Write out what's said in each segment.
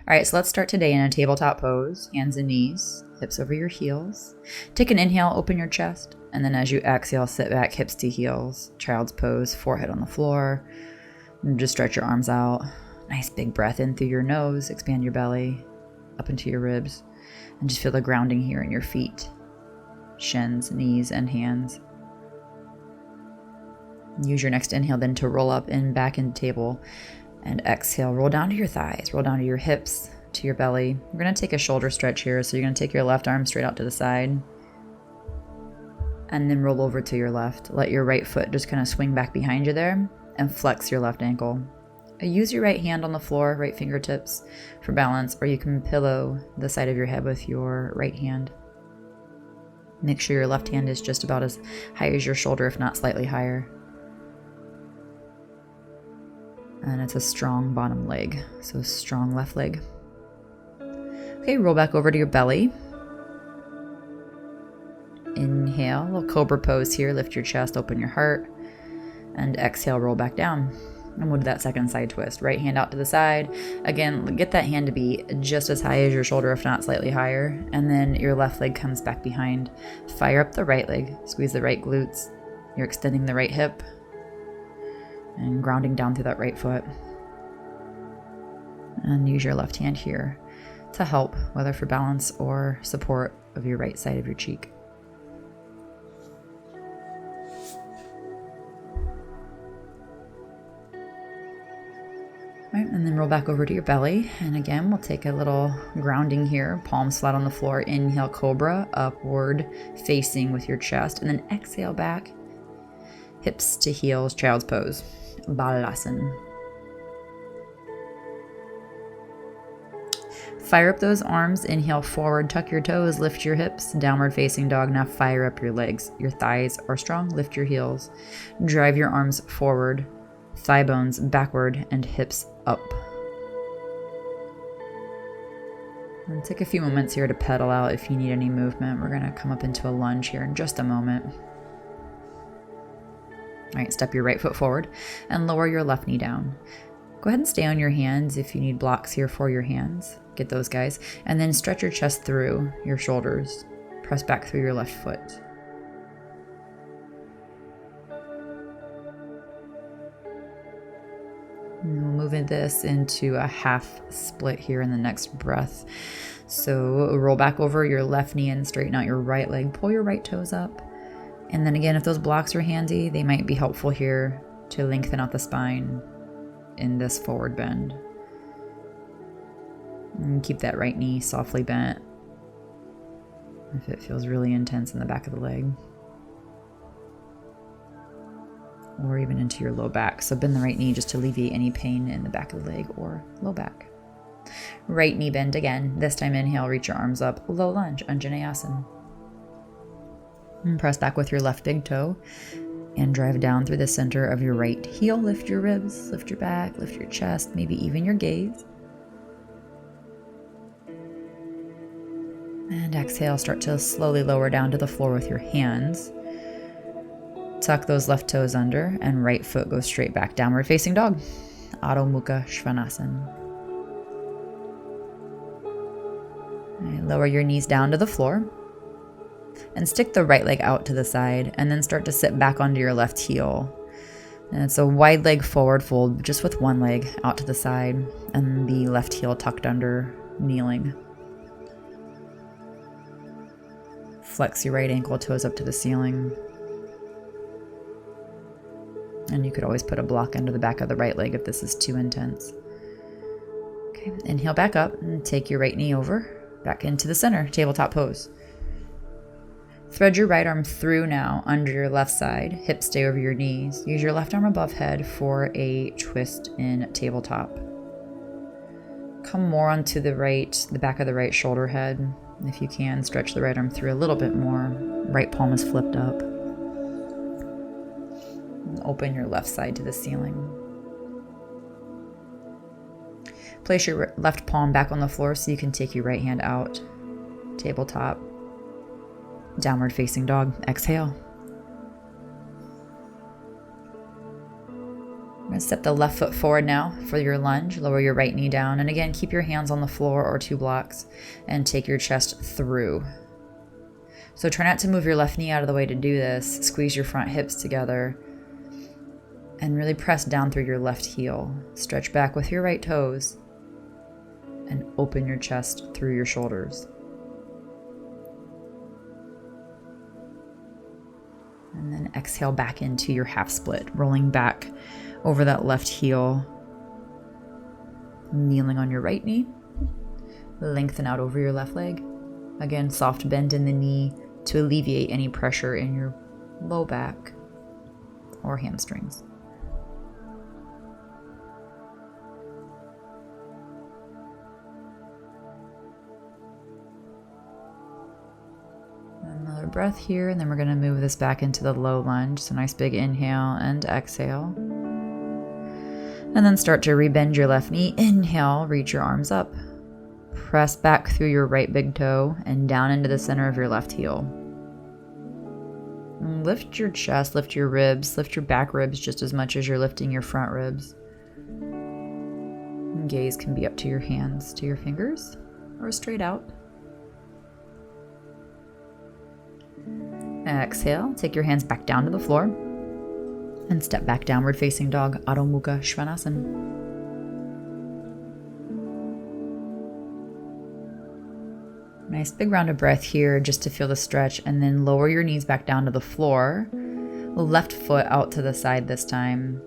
All right, so let's start today in a tabletop pose, hands and knees, hips over your heels. Take an inhale, open your chest, and then as you exhale, sit back, hips to heels, child's pose, forehead on the floor. And just stretch your arms out. Nice big breath in through your nose, expand your belly, up into your ribs, and just feel the grounding here in your feet, shins, knees, and hands. Use your next inhale then to roll up and back into table, and exhale, roll down to your thighs, roll down to your hips, to your belly. We're going to take a shoulder stretch here, so you're going to take your left arm straight out to the side, and then roll over to your left. Let your right foot just kind of swing back behind you there, and flex your left ankle. Use your right hand on the floor, right fingertips, for balance, or you can pillow the side of your head with your right hand. Make sure your left hand is just about as high as your shoulder, if not slightly higher. And it's a strong bottom leg, so strong left leg. Okay, roll back over to your belly. Inhale, little cobra pose here. Lift your chest, open your heart. And exhale, roll back down. And we'll do that second side twist. Right hand out to the side. Again, get that hand to be just as high as your shoulder, if not slightly higher. And then your left leg comes back behind. Fire up the right leg. Squeeze the right glutes. You're extending the right hip. And grounding down through that right foot. And use your left hand here to help, whether for balance or support of your right side of your cheek. Right, and then roll back over to your belly. And again, we'll take a little grounding here. Palms flat on the floor. Inhale, cobra, upward facing with your chest. And then exhale back. Hips to heels, child's pose. Balasana. Fire up those arms. Inhale forward, tuck your toes, lift your hips. Downward facing dog. Now fire up your legs. Your thighs are strong. Lift your heels. Drive your arms forward. Thigh bones backward and hips up. And take a few moments here to pedal out if you need any movement. We're going to come up into a lunge here in just a moment. All right, step your right foot forward and lower your left knee down. Go ahead and stay on your hands if you need blocks here for your hands. Get those guys. And then stretch your chest through your shoulders. Press back through your left foot. And we'll move this into a half split here in the next breath. So roll back over your left knee and straighten out your right leg. Pull your right toes up. And then again, if those blocks are handy, they might be helpful here to lengthen out the spine in this forward bend. And keep that right knee softly bent if it feels really intense in the back of the leg. Or even into your low back. So bend the right knee just to alleviate any pain in the back of the leg or low back. Right knee bend again. This time inhale, reach your arms up. Low lunge, Anjaneyasana. And press back with your left big toe and drive down through the center of your right heel. Lift your ribs, lift your back, lift your chest, maybe even your gaze. And exhale, start to slowly lower down to the floor with your hands. Tuck those left toes under and right foot goes straight back. Downward facing dog. Adho Mukha Svanasana. Right, lower your knees down to the floor. And stick the right leg out to the side and then start to sit back onto your left heel. And it's a wide leg forward fold just with one leg out to the side and the left heel tucked under, kneeling. Flex your right ankle, toes up to the ceiling. And you could always put a block under the back of the right leg if this is too intense. Okay, inhale back up and take your right knee over, back into the center, tabletop pose. Thread your right arm through now under your left side. Hips stay over your knees. Use your left arm above head for a twist in tabletop. Come more onto the right, the back of the right shoulder head. If you can, stretch the right arm through a little bit more. Right palm is flipped up. And open your left side to the ceiling. Place your left palm back on the floor so you can take your right hand out. Tabletop. Downward facing dog. Exhale. I'm going to step the left foot forward now for your lunge. Lower your right knee down. And again, keep your hands on the floor or 2 blocks and take your chest through. So try not to move your left knee out of the way to do this. Squeeze your front hips together and really press down through your left heel. Stretch back with your right toes and open your chest through your shoulders. And then exhale back into your half split, rolling back over that left heel, kneeling on your right knee, lengthen out over your left leg. Again, soft bend in the knee to alleviate any pressure in your low back or hamstrings. Another breath here, and then we're going to move this back into the low lunge. So nice big inhale and exhale. And then start to rebend your left knee. Inhale, reach your arms up. Press back through your right big toe and down into the center of your left heel. And lift your chest, lift your ribs, lift your back ribs just as much as you're lifting your front ribs. And gaze can be up to your hands, to your fingers, or straight out. Exhale, take your hands back down to the floor and step back downward facing dog, Adho Mukha Svanasana. Nice big round of breath here just to feel the stretch, and then lower your knees back down to the floor. Left foot out to the side this time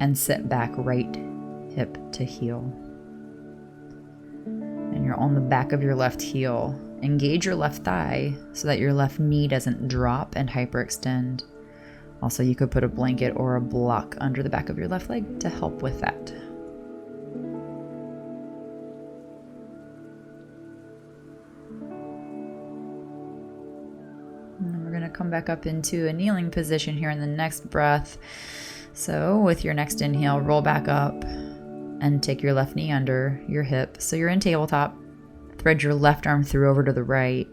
and sit back right hip to heel. And you're on the back of your left heel. Engage your left thigh so that your left knee doesn't drop and hyperextend. Also, you could put a blanket or a block under the back of your left leg to help with that. And then we're going to come back up into a kneeling position here in the next breath. So with your next inhale, roll back up and take your left knee under your hip. So you're in tabletop. Thread your left arm through over to the right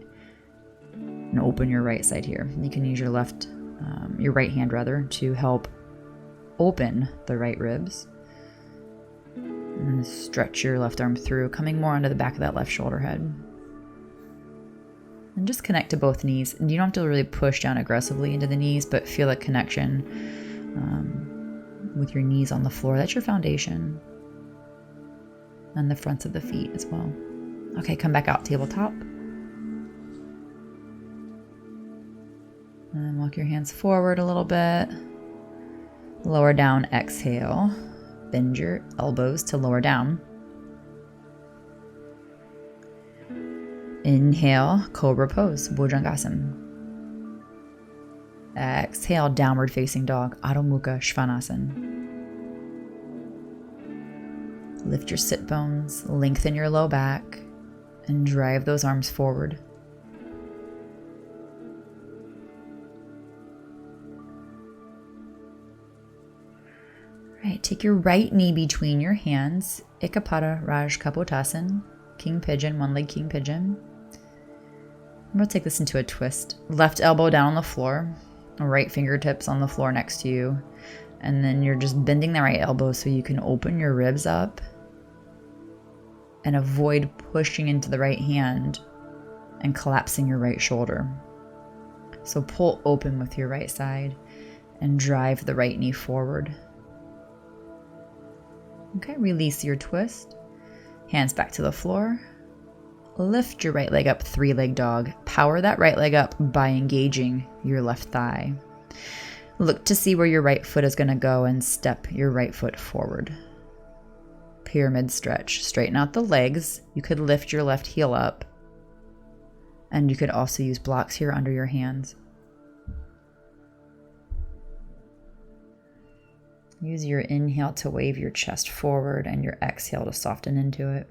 and open your right side here. You can use your right hand rather, to help open the right ribs. And stretch your left arm through, coming more onto the back of that left shoulder head. And just connect to both knees. And you don't have to really push down aggressively into the knees, but feel a connection with your knees on the floor. That's your foundation. And the fronts of the feet as well. Okay, come back out, tabletop. And walk your hands forward a little bit. Lower down, exhale. Bend your elbows to lower down. Inhale, cobra pose, Bhujangasana. Exhale, downward facing dog, Adho Mukha Svanasana. Lift your sit bones, lengthen your low back, and drive those arms forward. All right, take your right knee between your hands, Ekapada Raj Kapotasana, King Pigeon, one leg King Pigeon. I'm going to take this into a twist. Left elbow down on the floor, right fingertips on the floor next to you, and then you're just bending the right elbow so you can open your ribs up and avoid pushing into the right hand and collapsing your right shoulder. So pull open with your right side and drive the right knee forward. Okay, release your twist. Hands back to the floor. Lift your right leg up, 3-leg dog. Power that right leg up by engaging your left thigh. Look to see where your right foot is going to go and step your right foot forward. Pyramid stretch. Straighten out the legs. You could lift your left heel up. And you could also use blocks here under your hands. Use your inhale to wave your chest forward and your exhale to soften into it.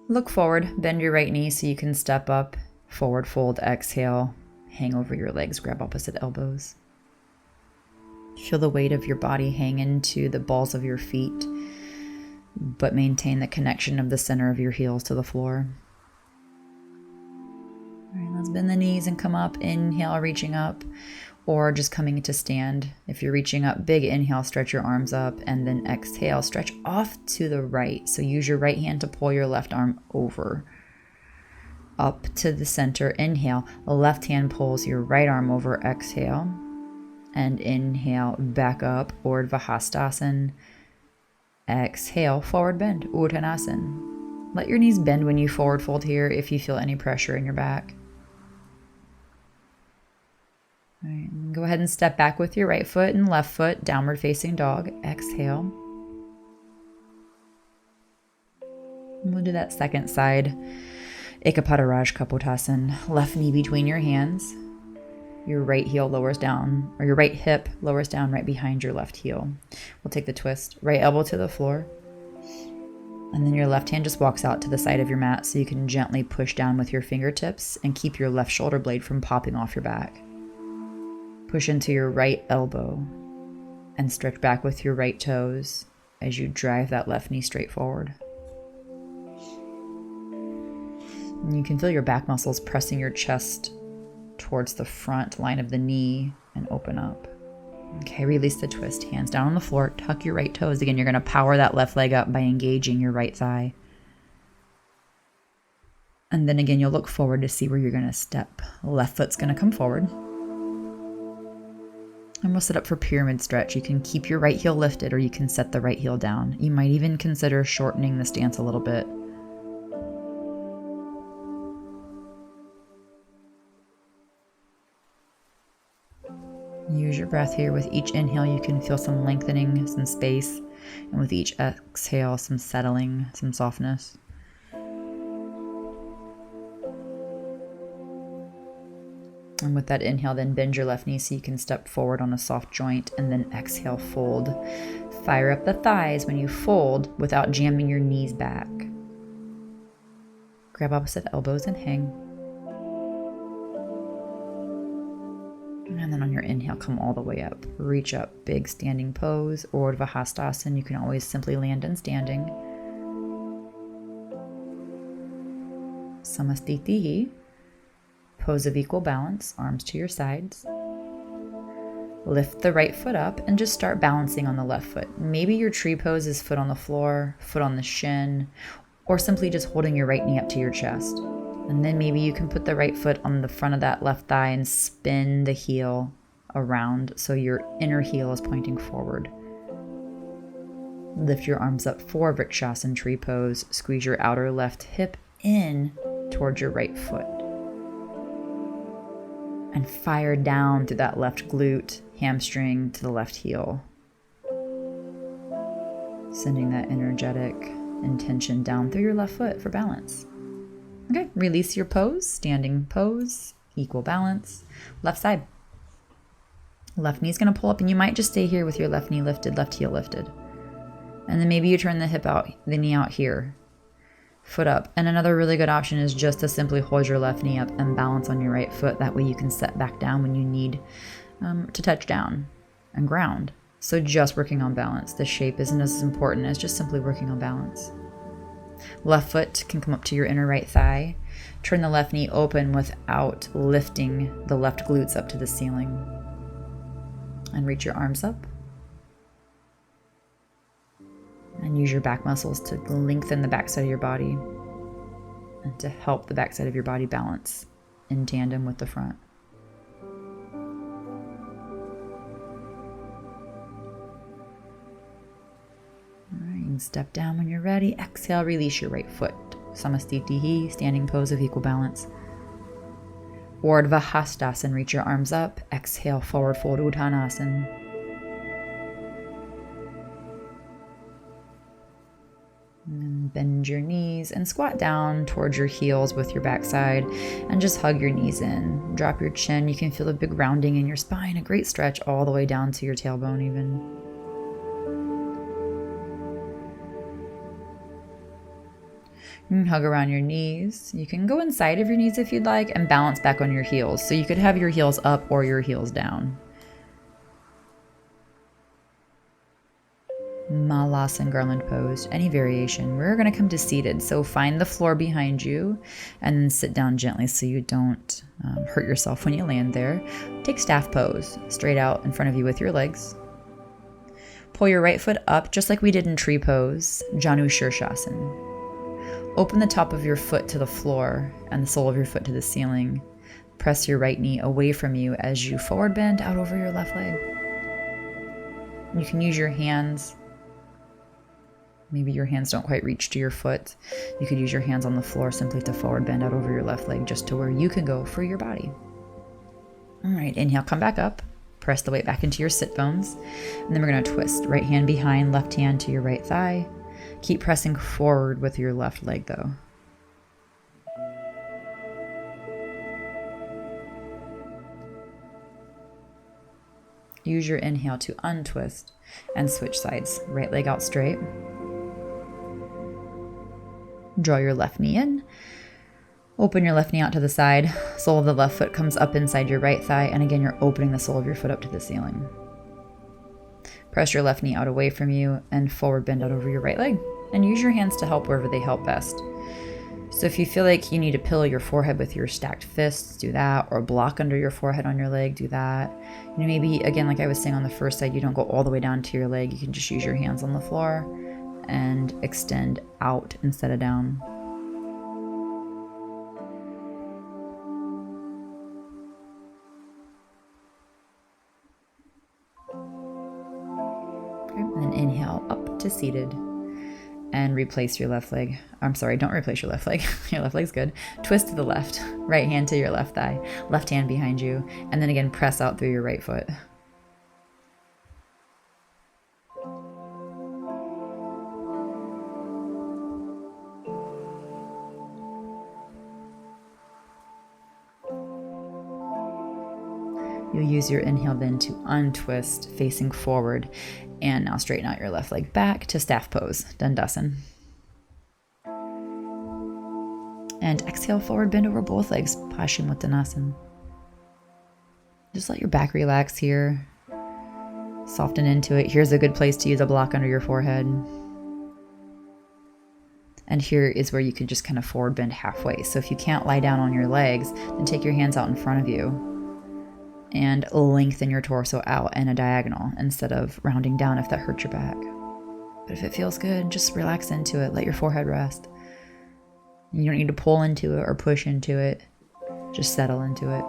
Look forward, bend your right knee so you can step up. Forward fold, exhale, hang over your legs, grab opposite elbows. Feel the weight of your body hang into the balls of your feet, but maintain the connection of the center of your heels to the floor. All right, let's bend the knees and come up. Inhale, reaching up. or just coming into stand. If you're reaching up, big inhale, stretch your arms up, and then exhale, stretch off to the right. So use your right hand to pull your left arm over. Up to the center, inhale. The left hand pulls your right arm over, exhale. And inhale, back up, Urdhva Hastasana. Exhale, forward bend, Uttanasana. Let your knees bend when you forward fold here if you feel any pressure in your back. All right, go ahead and step back with your right foot and left foot, downward facing dog. Exhale. And we'll do that second side. Ekapada Raj Kapotasana. Left knee between your hands. Your right heel lowers down, or your right hip lowers down right behind your left heel. We'll take the twist. Right elbow to the floor. And then your left hand just walks out to the side of your mat so you can gently push down with your fingertips and keep your left shoulder blade from popping off your back. Push into your right elbow and stretch back with your right toes as you drive that left knee straight forward. And you can feel your back muscles pressing your chest towards the front line of the knee and open up. Okay, release the twist. Hands down on the floor. Tuck your right toes. Again, you're going to power that left leg up by engaging your right thigh. And then again, you'll look forward to see where you're going to step. Left foot's going to come forward. And we'll set up for pyramid stretch. You can keep your right heel lifted or you can set the right heel down. You might even consider shortening the stance a little bit. Use your breath here. With each inhale, you can feel some lengthening, some space. And with each exhale, some settling, some softness. And with that inhale, then bend your left knee so you can step forward on a soft joint. And then exhale, fold. Fire up the thighs when you fold without jamming your knees back. Grab opposite elbows and hang. And then on your inhale, come all the way up. Reach up, big standing pose, Urdhva Hastasana. You can always simply land in standing. Samastitihi, pose of equal balance, arms to your sides. Lift the right foot up and just start balancing on the left foot. Maybe your tree pose is foot on the floor, foot on the shin, or simply just holding your right knee up to your chest. And then maybe you can put the right foot on the front of that left thigh and spin the heel around so your inner heel is pointing forward. Lift your arms up for Vrikshasana tree pose. Squeeze your outer left hip in towards your right foot. And fire down through that left glute, hamstring to the left heel. Sending that energetic intention down through your left foot for balance. Okay, release your pose, standing pose, equal balance, left side. Left knee's gonna pull up and you might just stay here with your left knee lifted, left heel lifted. And then maybe you turn the hip out, the knee out here, foot up. And another really good option is just to simply hold your left knee up and balance on your right foot. That way you can set back down when you need to touch down and ground. So just working on balance. The shape isn't as important as just simply working on balance. Left foot can come up to your inner right thigh. Turn the left knee open without lifting the left glutes up to the ceiling. And reach your arms up. And use your back muscles to lengthen the backside of your body and to help the backside of your body balance in tandem with the front. Step down when you're ready. Exhale, release your right foot. Samastitihi, standing pose of equal balance. Urdhva Hastasana, reach your arms up. Exhale, forward fold, Uttanasana. And then bend your knees and squat down towards your heels with your backside and just hug your knees in. Drop your chin. You can feel a big rounding in your spine, a great stretch all the way down to your tailbone even. You can hug around your knees. You can go inside of your knees if you'd like and balance back on your heels. So you could have your heels up or your heels down. Malasana garland pose, any variation. We're going to come to seated. So find the floor behind you and then sit down gently so you don't hurt yourself when you land there. Take staff pose, straight out in front of you with your legs. Pull your right foot up just like we did in tree pose, Janu Shirshasana. Open the top of your foot to the floor and the sole of your foot to the ceiling. Press your right knee away from you as you forward bend out over your left leg. You can use your hands. Maybe your hands don't quite reach to your foot. You could use your hands on the floor simply to forward bend out over your left leg just to where you can go for your body. All right, inhale, come back up. Press the weight back into your sit bones. And then we're going to twist. Right hand behind, left hand to your right thigh. Keep pressing forward with your left leg though. Use your inhale to untwist and switch sides. Right leg out straight. Draw your left knee in. Open your left knee out to the side. Sole of the left foot comes up inside your right thigh. And again, you're opening the sole of your foot up to the ceiling. Press your left knee out away from you and forward bend out over your right leg. And use your hands to help wherever they help best. So if you feel like you need to pillow your forehead with your stacked fists, do that. Or block under your forehead on your leg, do that. Maybe, again, like I was saying on the first side, you don't go all the way down to your leg. You can just use your hands on the floor and extend out instead of down. Okay, and then inhale up to seated. And replace your left leg. I'm sorry, don't replace your left leg. Your left leg's good. Twist to the left. Right hand to your left thigh. Left hand behind you. And then again, press out through your right foot. You'll use your inhale then to untwist, facing forward. And now straighten out your left leg back to staff pose, Dandasana. And exhale, forward bend over both legs, Paschimottanasana. Just let your back relax here. Soften into it. Here's a good place to use a block under your forehead. And here is where you can just kind of forward bend halfway. So if you can't lie down on your legs, then take your hands out in front of you and lengthen your torso out in a diagonal instead of rounding down if that hurts your back. But if it feels good, just relax into it. Let your forehead rest. You don't need to pull into it or push into it. Just settle into it.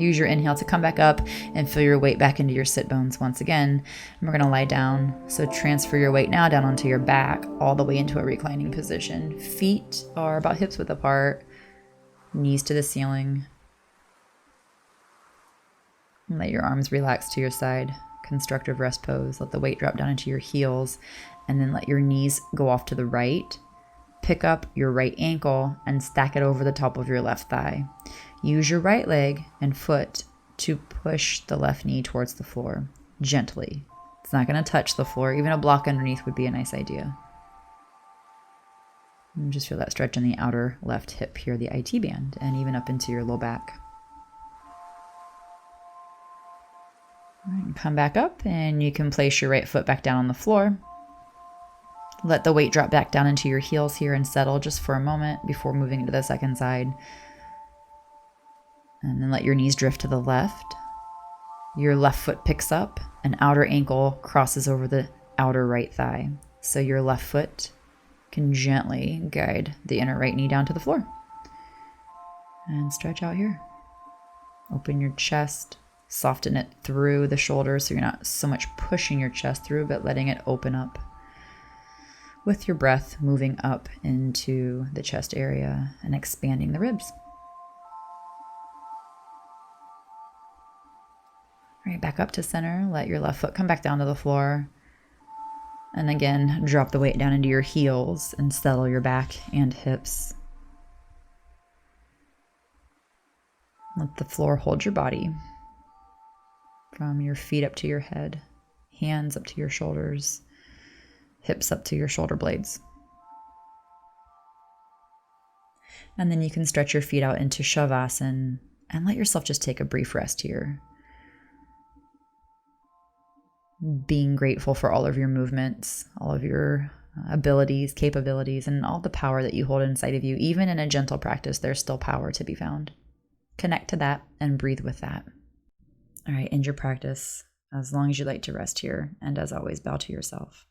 Use your inhale to come back up and feel your weight back into your sit bones once again. And we're going to lie down. So transfer your weight now down onto your back, all the way into a reclining position. Feet are about hips width apart. Knees to the ceiling. And let your arms relax to your side. Constructive rest pose. Let the weight drop down into your heels. And then let your knees go off to the right. Pick up your right ankle and stack it over the top of your left thigh. Use your right leg and foot to push the left knee towards the floor. Gently. It's not going to touch the floor. Even a block underneath would be a nice idea. And just feel that stretch in the outer left hip here, the IT band, and even up into your low back. All right, come back up and you can place your right foot back down on the floor. Let the weight drop back down into your heels here and settle just for a moment before moving to the second side. And then let your knees drift to the left. Your left foot picks up, an outer ankle crosses over the outer right thigh. So your left foot can gently guide the inner right knee down to the floor. And stretch out here. Open your chest. Soften it through the shoulders so you're not so much pushing your chest through, but letting it open up. With your breath moving up into the chest area and expanding the ribs. All right, back up to center. Let your left foot come back down to the floor. And again, drop the weight down into your heels and settle your back and hips. Let the floor hold your body. From your feet up to your head, hands up to your shoulders, hips up to your shoulder blades. And then you can stretch your feet out into Shavasana and let yourself just take a brief rest here. being grateful for all of your movements, all of your abilities, capabilities, and all the power that you hold inside of you. Even in a gentle practice, there's still power to be found. Connect to that and breathe with that. All right, end your practice as long as you like to rest here. And as always, bow to yourself.